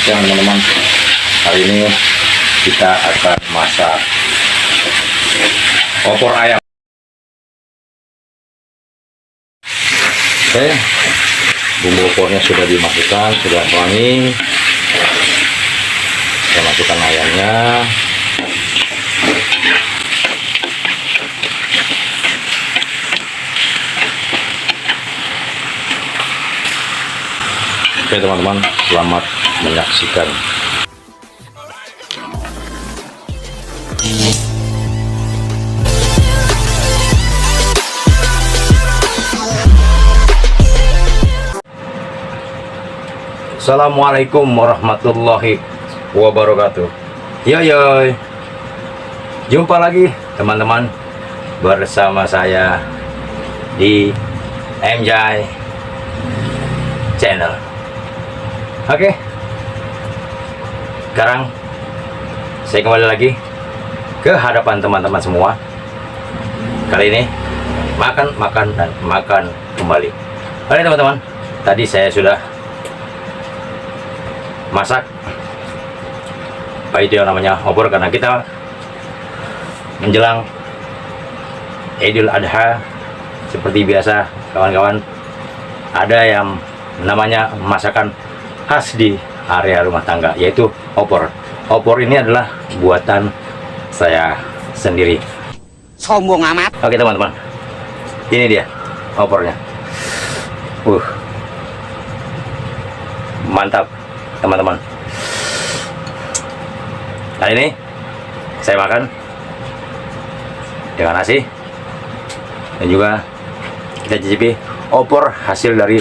Selamat siang teman-teman. Hari ini kita akan masak opor ayam. Oke, bumbu opornya sudah dimasukkan, sudah wangi. Kita masukkan ayamnya. Oke teman-teman, selamat menyaksikan. Assalamualaikum warahmatullahi wabarakatuh. Yoy, jumpa lagi teman-teman bersama saya di MJ Channel. Oke, sekarang saya kembali lagi ke hadapan teman-teman semua. Kali ini makan dan makan kembali. Oke teman-teman, tadi saya sudah masak apa itu yang namanya opor, karena kita menjelang Idul Adha. Seperti biasa kawan-kawan, ada yang namanya masakan khas di area rumah tangga, yaitu opor. Opor ini adalah buatan saya sendiri. Sombong amat. Oke teman-teman, ini dia opornya. Mantap teman-teman. Nah, ini saya makan dengan nasi, dan juga kita cicipi opor hasil dari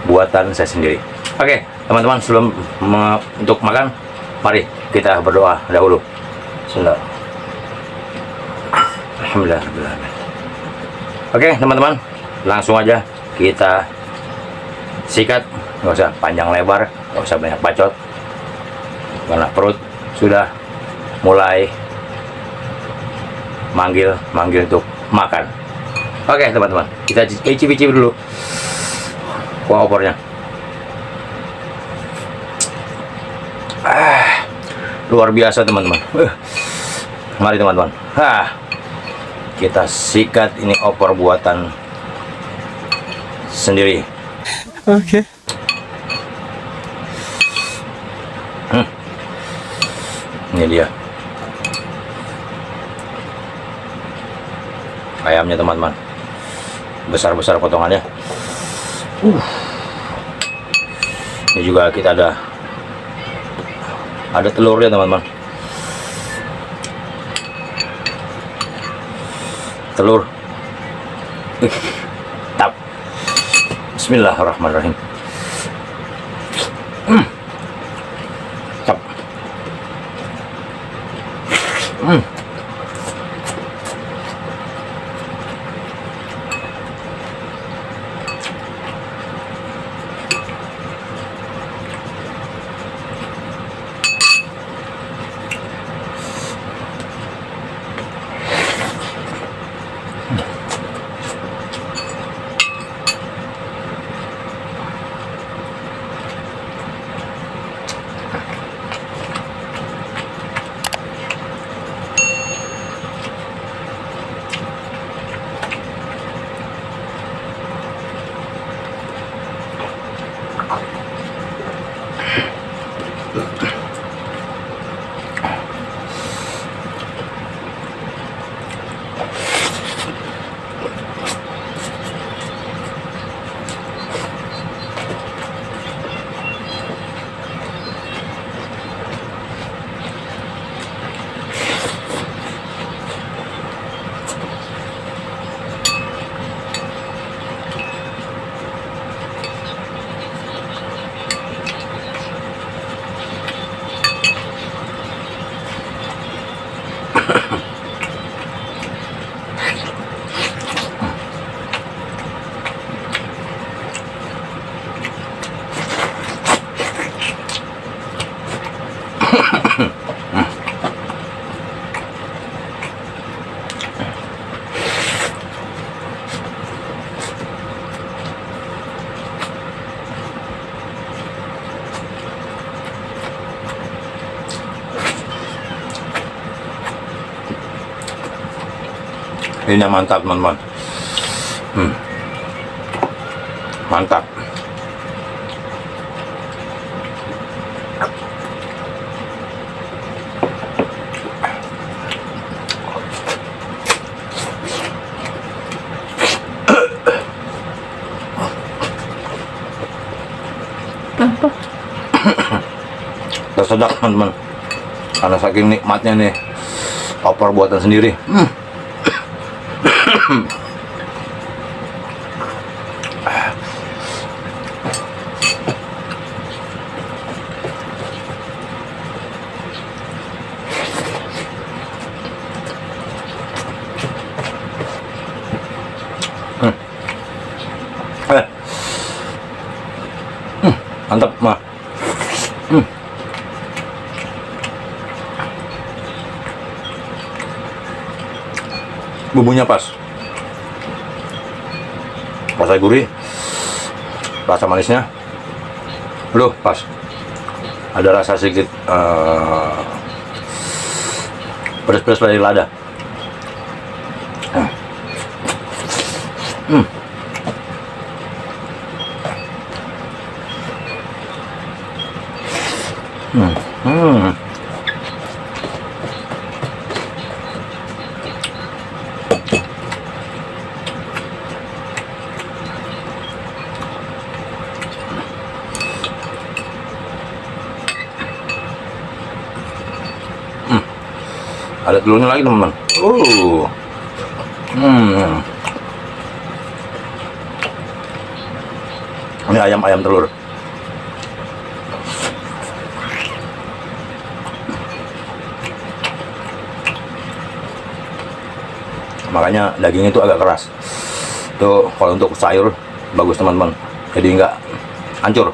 buatan saya sendiri. Oke teman-teman, sebelum untuk makan, mari kita berdoa dahulu. Bismillah. Alhamdulillah. Oke teman-teman, langsung aja kita sikat, nggak usah panjang lebar, nggak usah banyak bacot, karena perut sudah mulai manggil untuk makan. Oke teman-teman, kita icip-icip dulu kuah opornya. Luar biasa teman-teman. Mari teman-teman, kita sikat ini opor buatan sendiri. Oke. Ini dia ayamnya teman-teman, besar-besar potongannya. Ini juga kita ada telurnya teman-teman. Telur. Tap. Bismillahirrahmanirrahim. Tap. Ini yang mantap teman-teman. Mantap. Tersedak teman-teman, karena saking nikmatnya nih opor buatan sendiri. Mantap mah. Bumbunya pas, rasa gurih, rasa manisnya, aduh pas. Ada rasa sedikit pedas-pedas dari lada. Ada telurnya lagi teman-teman. Ini ayam telur. Makanya dagingnya itu agak keras. Tuh kalau untuk sayur bagus teman-teman. Jadi nggak hancur.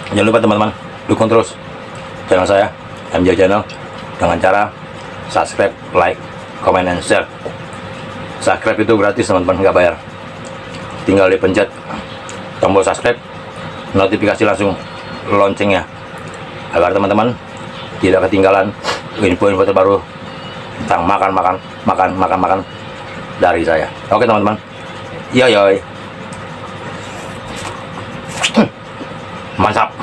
Jangan lupa teman-teman, dukung terus channel saya, MJ Channel, dengan cara subscribe, like, comment, and share. Subscribe itu gratis teman-teman, nggak bayar. Tinggal dipencet tombol subscribe, notifikasi langsung loncengnya, agar teman-teman tidak ketinggalan info-info terbaru tentang makan dari saya. Oke teman-teman, yoi. Mantap.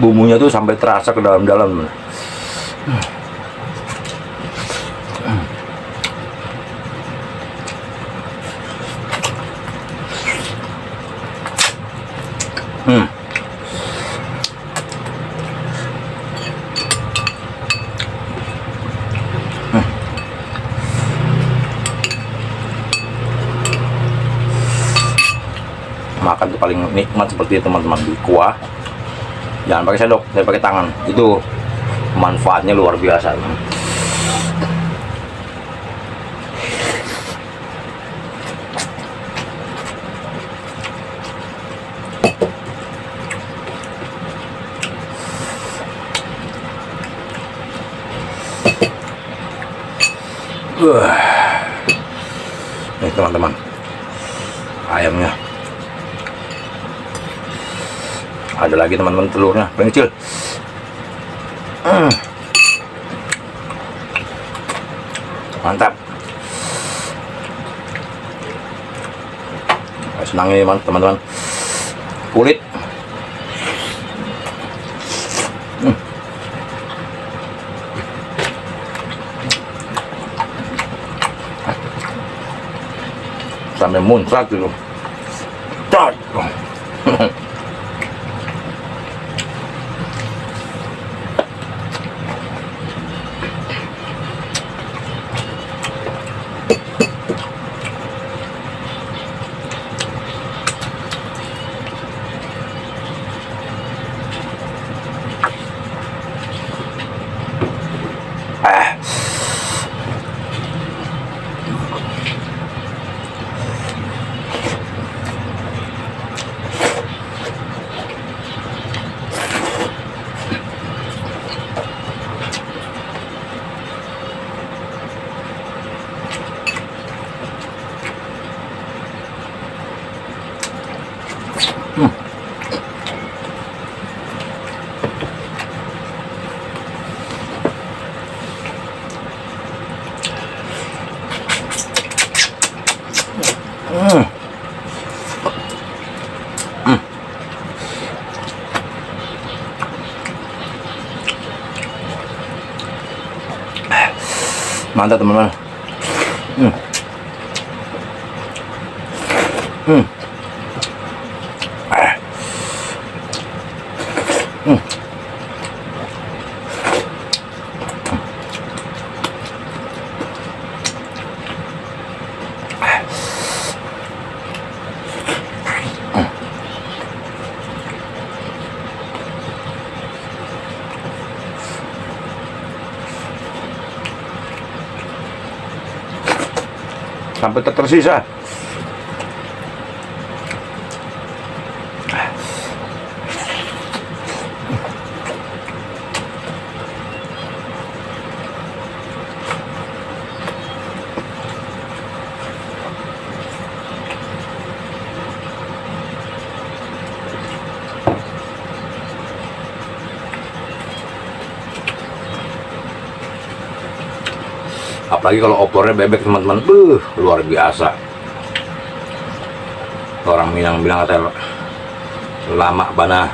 Bumbunya tuh sampai terasa ke dalam-dalam. Makan tuh paling nikmat seperti itu teman-teman, di kuah. Jangan pakai sendok, saya pakai tangan. Itu manfaatnya luar biasa. Nih teman-teman, ayamnya. Ada lagi teman-teman telurnya, paling kecil. Mantap. Senang ini teman-teman. Kulit. Sampai muncrat gitu. Tat. Mantap teman-teman. Hmm. Hmm. Hmm. Sampai tersisa. Apalagi kalau opornya bebek teman-teman, luar biasa. Orang Minang bilang kata lama bana.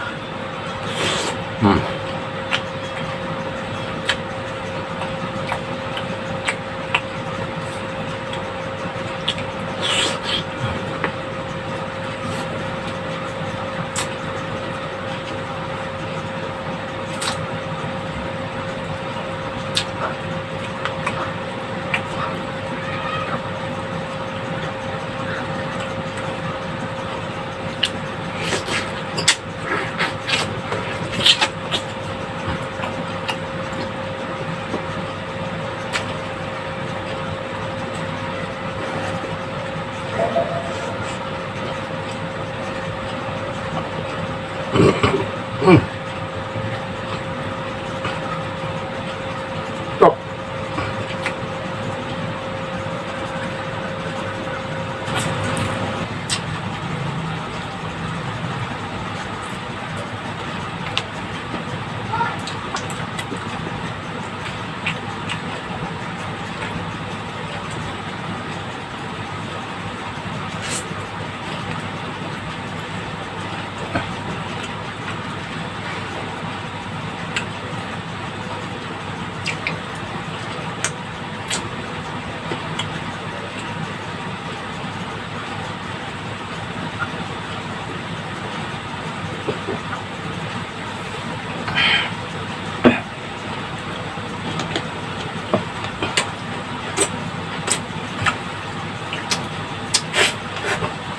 Top.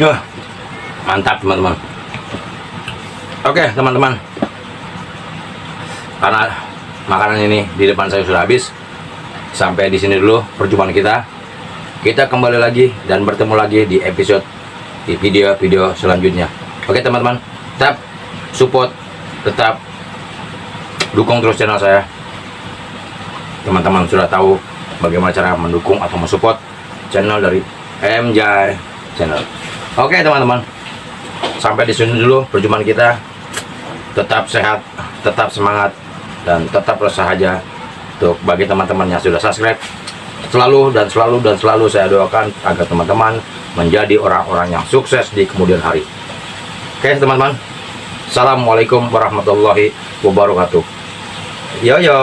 Ya, mantap teman-teman. Oke teman-teman, karena makanan ini di depan saya sudah habis, sampai di sini dulu perjumpaan kita. Kita kembali lagi dan bertemu lagi di episode di video-video selanjutnya. Oke teman-teman, tetap support, tetap dukung terus channel saya. Teman-teman sudah tahu bagaimana cara mendukung atau mensupport channel dari MJ Channel. Oke teman-teman, sampai di sini dulu perjumpaan kita. Tetap sehat, tetap semangat, dan tetap bersahaja. Untuk bagi teman-teman yang sudah subscribe, selalu saya doakan agar teman-teman menjadi orang-orang yang sukses di kemudian hari. Oke teman-teman, assalamualaikum warahmatullahi wabarakatuh. Yo yo.